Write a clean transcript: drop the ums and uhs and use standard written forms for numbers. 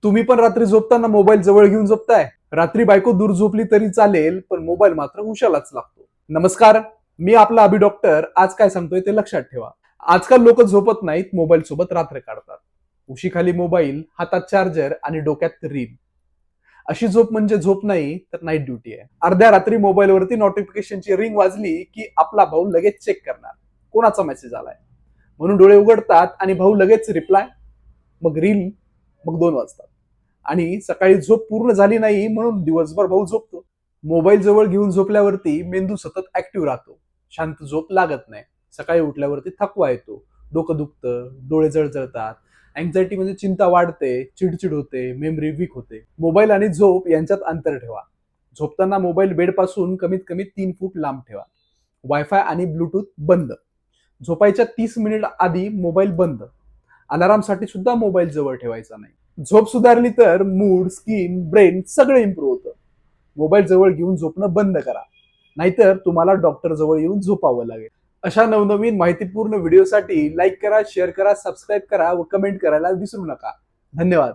तुम्ही पण रात्री झोपताना मोबाईल जवळ घेऊन झोपताय? रात्री बायको दूर झोपली तरी चालेल, पण मोबाईल मात्र उशालाच लागतो. नमस्कार, मी आपला अभि डॉक्टर. आज काय सांगतोय ते लक्षात ठेवा. आजकाल लोक झोपत नाहीत, मोबाईल सोबत रात्र काढतात. उशीखाली मोबाईल, हातात चार्जर आणि डोक्यात रील. अशी झोप म्हणजे झोप नाही, तर नाईट ड्युटी आहे. अर्ध्या रात्री मोबाईलवरती नोटिफिकेशनची रिंग वाजली, की आपला भाऊ लगेच चेक करणार. कोणाचा मेसेज आलाय? म्हणून डोळे उघडतात आणि भाऊ लगेच रिप्लाय, मग रील, मग 2 वाजतात. आणि सकाळी झोप पूर्ण झाली नाही म्हणून दिवसभर भाऊ झोपतो. मोबाईल जवळ घेऊन झोपल्यावरती मेंदू सतत ऍक्टिव्ह राहतो. शांत झोप लागत नाही. सकाळी उठल्यावरती थकवा येतो, डोकं दुखतं, डोळे जळजळतात, अँक्झायटी म्हणजे चिंता वाढते, चिडचिड होते, मेमरी वीक होते. मोबाईल आणि झोप यांच्यात अंतर ठेवा. झोपताना मोबाईल बेडपासून कमीत कमी 3 फूट लांब ठेवा. वायफाय आणि ब्लूटूथ बंद. झोपायच्या 30 मिनिट आधी मोबाईल बंद. अलारामसाठी सुद्धा मोबाईल जवळ ठेवायचा नाही. झोप सुधारली तर मूड, स्किन, ब्रेन सगळं इम्प्रूव्ह होतं. मोबाईल जवळ घेऊन झोपणं बंद करा. नाहीतर तुम्हाला डॉक्टर जवळ येऊन झोपावं लागेल. अशा नवनवीन माहितीपूर्ण व्हिडिओसाठी लाईक करा, शेअर करा, सबस्क्राईब करा व कमेंट करायला विसरू नका. धन्यवाद.